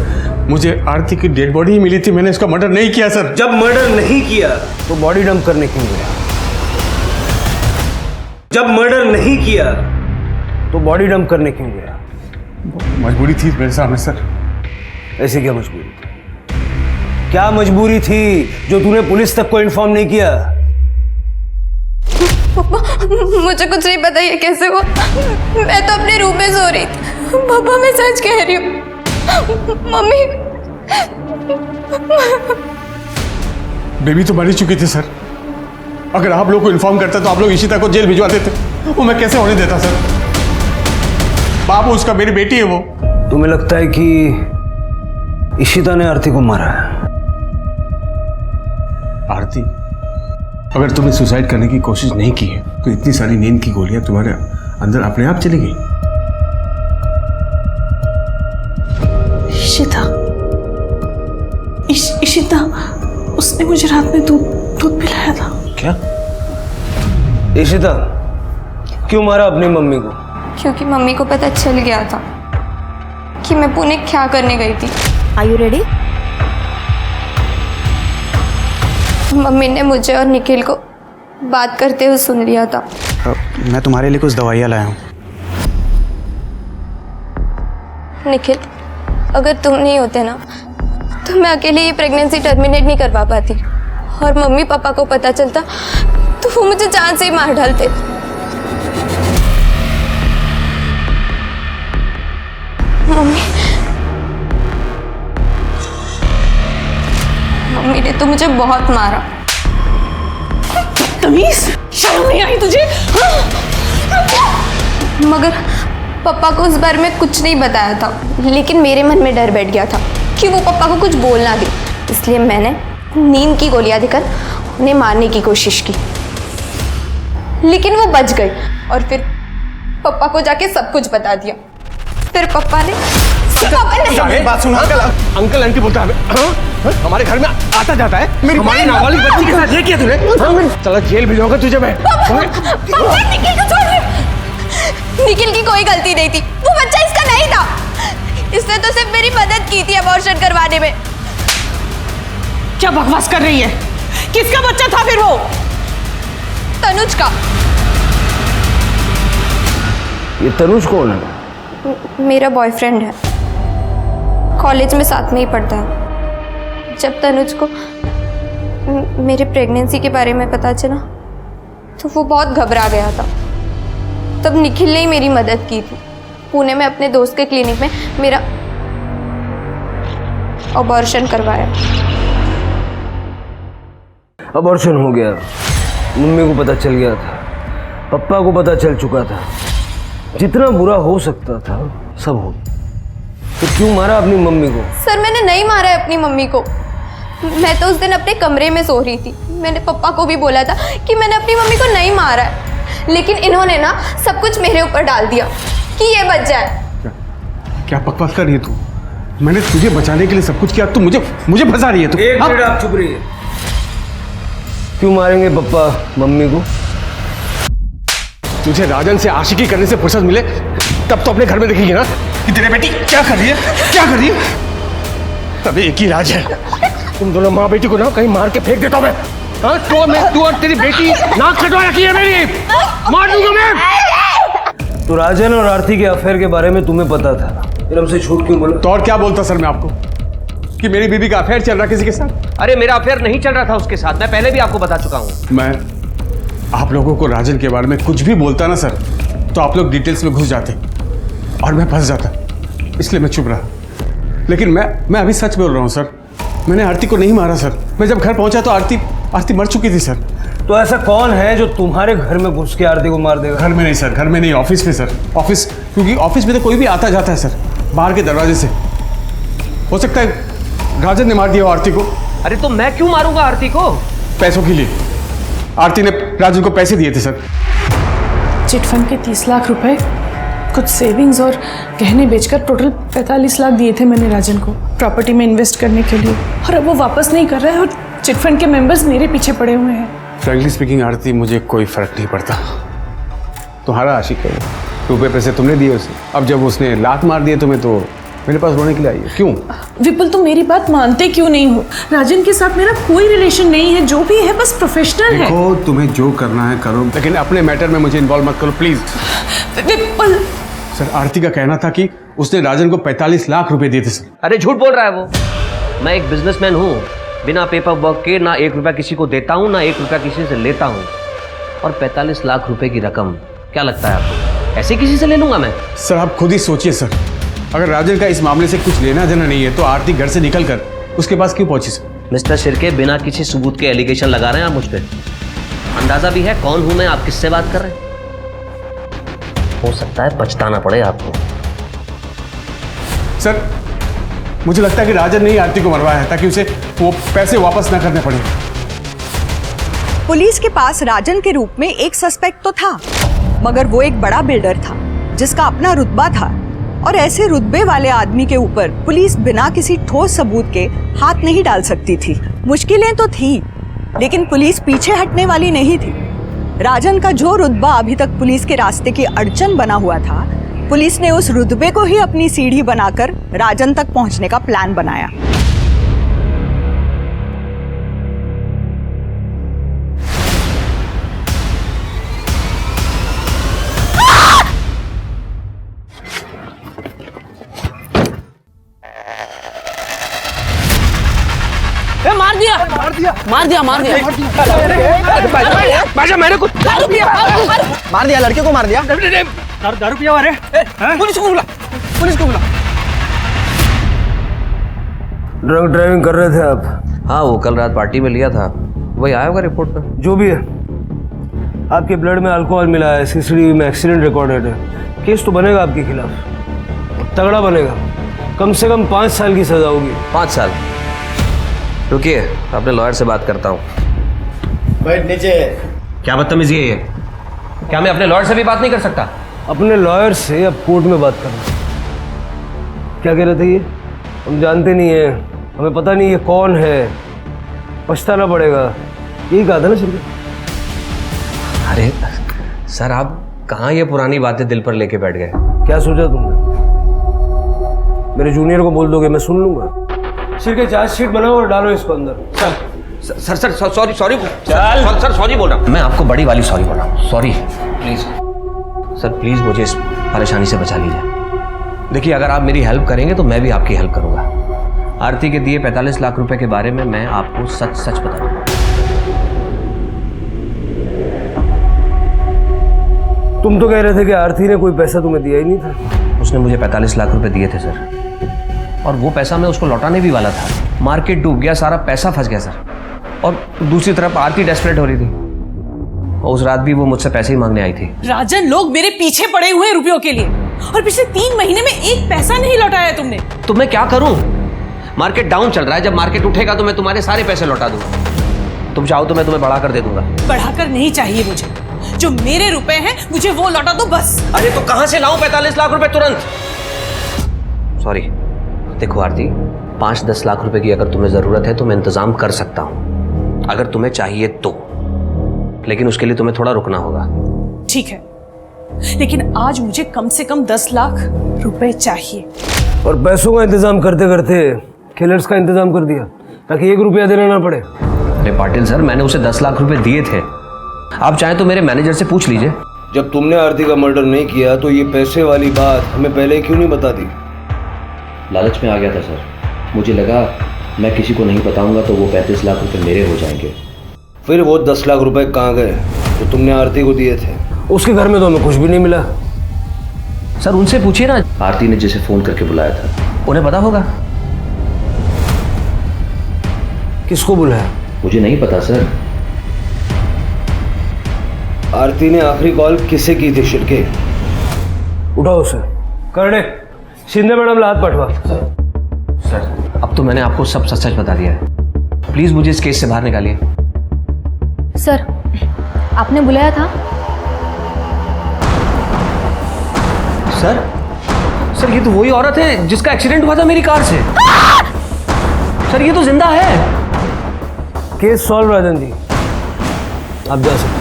Speaker 13: मुझे आरती की डेड बॉडी ही मिली थी, मैंने इसका मर्डर नहीं किया सर।
Speaker 10: जब मर्डर नहीं किया तो बॉडी डंप करने क्यों गया? जब मर्डर नहीं किया तो बॉडी डंप करने क्यों गया?
Speaker 13: मजबूरी थी मेरे सामने सर।
Speaker 10: ऐसी क्या मजबूरी थी? क्या मजबूरी थी जो तूने पुलिस तक को इन्फॉर्म नहीं किया?
Speaker 1: पापा मुझे कुछ नहीं पता ये कैसे हुआ। मैं तो अपने रूम में सो रही थी। पापा मैं सच कह रही हूँ। मम्मी
Speaker 13: बेबी तो मर ही चुकी थी सर। अगर आप लोग को इन्फॉर्म करते तो आप लोग इशिता को जेल भिजवा देते। वो मैं कैसे होने देता सर? बाबू उसका मेरी बेटी है वो।
Speaker 10: तुम्हें लगता है कि इशिता ने आरती को मारा है?
Speaker 13: आरती, अगर तुमने सुसाइड करने की कोशिश नहीं की है तो इतनी सारी नींद की गोलियां तुम्हारे अंदर अपने आप चली गई।
Speaker 3: इशिता, इशिता, उसने मुझे रात में दूध पिलाया था।
Speaker 10: क्या? इशिता क्यों मारा अपनी मम्मी को?
Speaker 1: क्योंकि मम्मी को पता चल गया था कि मैं पुणे क्या करने गई थी।
Speaker 4: Are you ready?
Speaker 1: मम्मी ने मुझे और निखिल को बात करते हुए सुन लिया था।
Speaker 5: मैं तुम्हारे लिए कुछ दवाइयाँ लाया हूँ।
Speaker 1: निखिल, अगर तुम नहीं होते ना तो मैं अकेले ये प्रेगनेंसी टर्मिनेट नहीं करवा पाती और मम्मी पापा को पता चलता तो वो मुझे जान से ही मार डालते। मम्मी ने तो मुझे बहुत मारा।
Speaker 3: तमीज, शर्म नहीं आई तुझे?
Speaker 1: मगर पापा को उस बारे में कुछ नहीं बताया था, लेकिन मेरे मन में डर बैठ गया था कि वो पापा को कुछ बोल ना दे, इसलिए मैंने नींद की गोलियां देकर उन्हें मारने की कोशिश की, लेकिन वो बच गई और फिर पापा को जाके सब कुछ बता दिया। फिर पापा ने
Speaker 9: बात सुनो। अंकल आंटी बोलता है हमारे घर में आता जाता है। मेरी हमारी नाबालिग बच्ची के साथ ये किया तूने? चलो जेल भिजवाऊंगा तुझे मैं।
Speaker 1: निखिल को छोड़। निखिल की कोई गलती नहीं थी, वो बच्चा इसका नहीं था। इसने तो सिर्फ मेरी मदद की थी अबॉर्शन करवाने में।
Speaker 3: क्या बकवास कर रही है? किसका बच्चा था फिर वो?
Speaker 1: तनुज का।
Speaker 10: ये तनुज कौन है?
Speaker 1: मेरा बॉयफ्रेंड है, कॉलेज में साथ में ही पढ़ता है। जब तनुज को मेरे प्रेगनेंसी के बारे में पता चला तो वो बहुत घबरा गया था। तब निखिल ने ही मेरी मदद की थी। पुणे में अपने दोस्त के क्लिनिक में मेरा अबॉर्शन करवाया।
Speaker 10: अबॉर्शन हो गया, मम्मी को पता चल गया था, पापा को पता चल चुका था, जितना बुरा हो सकता था सब हो गया। तो क्यों मारा अपनी मम्मी को?
Speaker 1: सर मैंने नहीं मारा है अपनी मम्मी को। मैं तो उस दिन अपने कमरे में सो रही थी। मैंने पापा को भी बोला था कि मैंने अपनी मम्मी को नहीं मारा है, लेकिन इन्होंने ना सब कुछ मेरे ऊपर डाल दिया कि ये बच जाए।
Speaker 13: क्या बकवास कर रही है तू? मैंने तुझे बचाने के लिए सब कुछ किया, तू मुझे फंसा रही है तू।
Speaker 10: एक मिनट आप चुप रहिए। क्यों मारेंगे पापा मम्मी को?
Speaker 13: तुझे राजन से आशिकी करने से फुर्सत मिले तब तो अपने घर में देखेगी ना कि तेरी बेटी क्या कर रही है, क्या कर रही है। तभी एक ही राज है, तुम दोनों माँ बेटी को ना कहीं मार के फेंक देता हूं मैं। हाँ, तू और तेरी बेटी नाक कटवा रखी है मेरी, मार दूंगा मैं।
Speaker 10: तो राजन और आरती के अफेयर के बारे में तुम्हें पता था, फिर हमसे झूठ क्यों बोला?
Speaker 13: तो और क्या बोलता सर मैं आपको कि मेरी बीबी का अफेयर चल रहा किसी के साथ?
Speaker 17: अरे मेरा अफेयर नहीं चल रहा था उसके साथ, मैं पहले भी आपको बता चुका हूं।
Speaker 13: मैं आप लोगों को राजन के बारे में कुछ भी बोलता ना सर, तो आप लोग डिटेल्स में घुस जाते और मैं फंस जाता, इसलिए मैं चुप रहा। लेकिन मैं अभी सच बोल रहा हूँ सर, मैंने आरती को नहीं मारा सर। मैं जब घर पहुंचा तो आरती मर चुकी थी सर।
Speaker 10: तो ऐसा कौन है जो तुम्हारे घर में घुस के आरती को मार देगा?
Speaker 13: घर में नहीं सर, घर में नहीं, ऑफिस में सर। ऑफिस, क्योंकि ऑफिस में तो कोई भी आता जाता है सर, बाहर के दरवाजे से। हो सकता है राजन ने मार दिया आरती को।
Speaker 17: अरे तो मैं क्यों मारूंगा आरती को?
Speaker 13: पैसों के लिए। आरती ने राजन को पैसे दिए थे सर।
Speaker 3: चिटफंड के 30 लाख रुपए, कुछ सेविंग्स और गहने बेचकर टोटल 45 लाख दिए थे मैंने राजन को प्रॉपर्टी में इन्वेस्ट करने के लिए, और अब वो वापस नहीं कर रहा है और चिटफंड के मेंबर्स मेरे पीछे पड़े हुए हैं।
Speaker 13: फ्रैंकली स्पीकिंग आरती, मुझे कोई फर्क नहीं पड़ता। तुम्हारा आशिक है, रुपए पैसे तुमने दिए उसे। अब जब उसने लात मार दिए तुम्हें तो मेरे पास रोने के लिए आई है। क्यों?
Speaker 3: विपुल, तुम मेरी बात मानते क्यों नहीं हो? राजन के साथ मेरा कोई रिलेशन नहीं है, जो भी है बस प्रोफेशनल है।
Speaker 13: देखो, तुम्हें जो करना है करो, लेकिन अपने मैटर में मुझे इन्वॉल्व मत करो प्लीज।
Speaker 3: विपुल
Speaker 13: सर, आरती का कहना था कि उसने राजन को 45 लाख रुपए दिए थे सर।
Speaker 17: अरे झूठ बोल रहा है वो। मैं एक बिजनेसमैन हूँ, बिना पेपर वर्क के ना 1 रुपया किसी को देता हूँ, ना 1 रुपया किसी से लेता हूँ। और 45 लाख रुपए की रकम क्या लगता है आपको ऐसे किसी से ले लूंगा मैं?
Speaker 13: सर आप खुद ही सोचिए सर, अगर राजन का इस मामले से कुछ लेना देना नहीं है तो आरती घर से निकल कर उसके पास क्यों पहुंची सर?
Speaker 17: मिस्टर शिर्के, बिना किसी सबूत के एलिगेशन लगा रहे हैं आप मुझ पे। अंदाजा भी है कौन हूं मैं, आप किससे बात कर रहे हैं? हो सकता है पछताना पड़े आपको।
Speaker 13: सर मुझे लगता है कि राजन ने ही आरती को मरवाया है ताकि उसे वो पैसे वापस ना करने पड़े।
Speaker 2: पुलिस के पास राजन के रूप में एक सस्पेक्ट तो था, मगर वो एक बड़ा बिल्डर था जिसका अपना रुतबा था, और ऐसे रुतबे वाले आदमी के ऊपर पुलिस बिना किसी ठोस सबूत के हाथ नहीं डाल सकती थी। मुश्किलें तो थी, लेकिन पुलिस पीछे हटने वाली नहीं थी। राजन का जो रुतबा अभी तक पुलिस के रास्ते की अड़चन बना हुआ था, पुलिस ने उस रुतबे को ही अपनी सीढ़ी बनाकर राजन तक पहुंचने का प्लान बनाया।
Speaker 9: मार दिया मैंने कुछ
Speaker 15: मार दिया, लड़के को मार दिया।
Speaker 9: दारू पिया हुआ है। पुलिस को बुला।
Speaker 10: ड्रंक ड्राइविंग कर रहे थे आप?
Speaker 17: हाँ, वो कल रात पार्टी में लिया था, वही आया होगा रिपोर्ट में।
Speaker 10: जो भी है, आपके ब्लड में अल्कोहल मिला है, सीसीटीवी में एक्सीडेंट रिकॉर्डेड है, केस तो बनेगा आपके खिलाफ, तगड़ा बनेगा। कम से कम 5 साल की सजा होगी।
Speaker 17: 5 साल? रुकिए, अपने लॉयर से बात करता हूँ।
Speaker 15: बैठ नीचे।
Speaker 17: क्या बदतमीजी है ये? क्या मैं अपने लॉयर से भी बात नहीं कर सकता?
Speaker 10: अपने लॉयर से अब कोर्ट में बात करना। क्या कह रहे थे ये? हम जानते नहीं है, हमें पता नहीं ये कौन है, पछताना पड़ेगा, यही कहा था ना सर?
Speaker 17: अरे सर, आप कहाँ ये पुरानी बातें दिल पर लेके बैठ गए?
Speaker 10: क्या सोचा तुमने? मेरे जूनियर को बोल दोगे, मैं सुन लूंगा। सिर के चार्जशीट बनाओ और डालो इसको अंदर।
Speaker 17: सर सॉरी सर, सॉरी बोल रहा हूँ मैं आपको, बड़ी वाली सॉरी बोल रहा हूँ। सॉरी प्लीज सर, प्लीज मुझे इस परेशानी से बचा लीजिए। देखिए, अगर आप मेरी हेल्प करेंगे तो मैं भी आपकी हेल्प करूंगा। आरती के दिए 45 लाख रुपए के बारे में मैं आपको सच बता दूंगा।
Speaker 10: तुम तो कह रहे थे कि आरती ने कोई पैसा तुम्हें दिया ही नहीं था।
Speaker 17: उसने मुझे 45 लाख रुपए दिए थे सर, और वो पैसा मैं उसको लौटाने भी वाला था। मार्केट डूब गया, सारा पैसा फंस गया सर। और दूसरी तरफ आरती डेस्परेट हो रही थी, और उस रात भी वो मुझसे पैसे ही मांगने आई थी।
Speaker 3: राजन, लोग मेरे पीछे पड़े हुए हैं रुपयों के लिए, और पिछले 3 महीने में एक पैसा नहीं लौटाया तुमने।
Speaker 17: तो मैं क्या करूं? मार्केट डाउन चल रहा है, जब मार्केट उठेगा तो मैं तुम्हारे सारे पैसे लौटा दूंगा। तुम चाहो तो मैं तुम्हें बढ़ाकर दे दूंगा।
Speaker 3: बढ़ाकर नहीं चाहिए मुझे, जो मेरे रुपए हैं मुझे वो लौटा दो बस।
Speaker 17: अरे तो कहां से लाऊं 45 लाख रुपए तुरंत? सॉरी, देखो आरती, 5-10 लाख रुपए की अगर तुम्हें जरूरत है तो मैं इंतजाम कर सकता हूं, अगर तुम्हें चाहिए तो। लेकिन उसके लिए तुम्हें थोड़ा रुकना होगा।
Speaker 3: ठीक है, लेकिन आज मुझे कम से कम 10 लाख रुपए चाहिए।
Speaker 10: और पैसों का इंतजाम करते करते किलर्स का इंतजाम कर दिया ताकि 1 रुपया देना ना पड़े।
Speaker 17: अरे पाटिल सर, मैंने उसे 10 लाख रुपए दिए थे। आप चाहें तो मेरे मैनेजर से पूछ लीजिए।
Speaker 10: जब तुमने आरती का मर्डर नहीं किया तो ये पैसे वाली बात हमें पहले क्यों नहीं बता दी?
Speaker 17: लालच में आ गया था सर। मुझे लगा मैं किसी को नहीं बताऊंगा तो वो 35 लाख रुपए मेरे हो जाएंगे।
Speaker 10: फिर वो 10 लाख रुपए कहाँ गए जो तुमने आरती को दिए थे? उसके घर में तो हमें कुछ भी नहीं मिला।
Speaker 17: सर उनसे पूछिए ना, आरती ने जिसे फोन करके बुलाया था उन्हें पता होगा।
Speaker 10: किसको बुलाया?
Speaker 17: मुझे नहीं पता सर।
Speaker 10: आरती ने आखिरी कॉल किसे की थी? शिर्के, उठाओ उसे। कर दे। शिंदे मैडम ला हाथ पटवा।
Speaker 17: सर अब तो मैंने आपको सब सच सच बता दिया है। प्लीज मुझे इस केस से बाहर निकालिए।
Speaker 1: सर आपने बुलाया था?
Speaker 17: सर ये तो वही औरत है जिसका एक्सीडेंट हुआ था मेरी कार से। सर ये तो जिंदा है।
Speaker 10: केस सॉल्व राजन जी, आप जा सकते।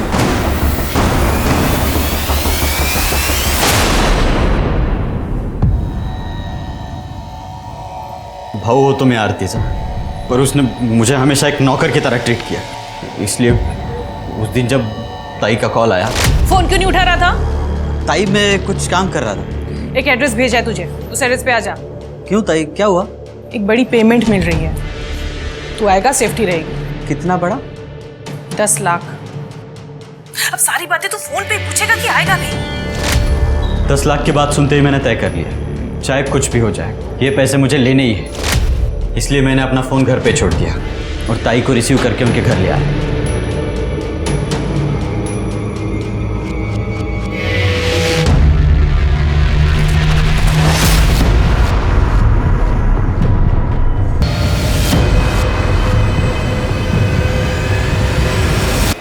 Speaker 6: भाव हो तो मैं आरती से, पर उसने मुझे हमेशा एक नौकर की तरह ट्रीट किया। इसलिए उस दिन जब ताई का कॉल आया।
Speaker 3: फोन क्यों नहीं उठा रहा था?
Speaker 6: ताई मैं कुछ काम कर रहा था।
Speaker 3: एक एड्रेस भेजा है तुझे, उस एड्रेस पे आ जा।
Speaker 6: क्यों ताई, क्या हुआ?
Speaker 3: एक बड़ी पेमेंट मिल रही है, तू आएगा, सेफ्टी रहेगी।
Speaker 6: कितना बड़ा?
Speaker 3: 10 लाख। अब सारी बातें तू फोन पे पूछेगा कि आएगा नहीं?
Speaker 6: 10 लाख की बात सुनते ही मैंने तय कर लिया, चाहे कुछ भी हो जाए ये पैसे मुझे लेने ही है। इसलिए मैंने अपना फ़ोन घर पे छोड़ दिया और ताई को रिसीव करके उनके घर ले आया।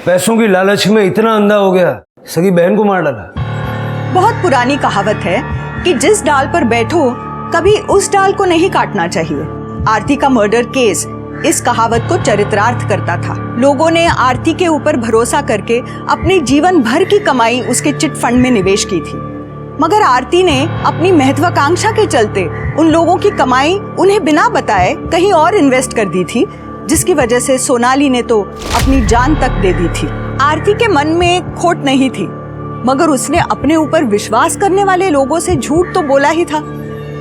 Speaker 10: पैसों की लालच में इतना अंधा हो गया, सगी बहन को मार डाला।
Speaker 2: बहुत पुरानी कहावत है कि जिस डाल पर बैठो कभी उस डाल को नहीं काटना चाहिए। आरती का मर्डर केस इस कहावत को चरितार्थ करता था। लोगों ने आरती के ऊपर भरोसा करके अपने जीवन भर की कमाई उसके चिट फंड में निवेश की थी, मगर आरती ने अपनी महत्वाकांक्षा के चलते उन लोगों की कमाई उन्हें बिना बताए कहीं और इन्वेस्ट कर दी थी, जिसकी वजह से सोनाली ने तो अपनी जान तक दे दी थी। आरती के मन में खोट नहीं थी, मगर उसने अपने ऊपर विश्वास करने वाले लोगों से झूठ तो बोला ही था।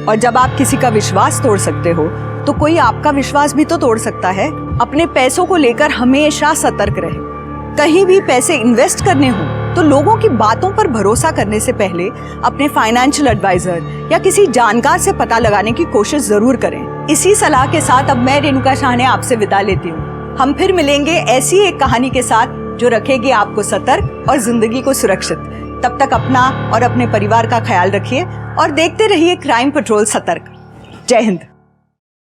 Speaker 2: और जब आप किसी का विश्वास तोड़ सकते हो तो कोई आपका विश्वास भी तो तोड़ सकता है। अपने पैसों को लेकर हमेशा सतर्क रहे। कहीं भी पैसे इन्वेस्ट करने हो तो लोगों की बातों पर भरोसा करने से पहले अपने फाइनेंशियल एडवाइजर या किसी जानकार से पता लगाने की कोशिश जरूर करें। इसी सलाह के साथ अब मैं रेणुका शाहने आपसे विदा लेती हूँ। हम फिर मिलेंगे ऐसी एक कहानी के साथ जो रखेगी आपको सतर्क और जिंदगी को सुरक्षित। तब तक अपना और अपने परिवार का ख्याल रखिए और देखते रहिए क्राइम पेट्रोल सतर्क। जय हिंद।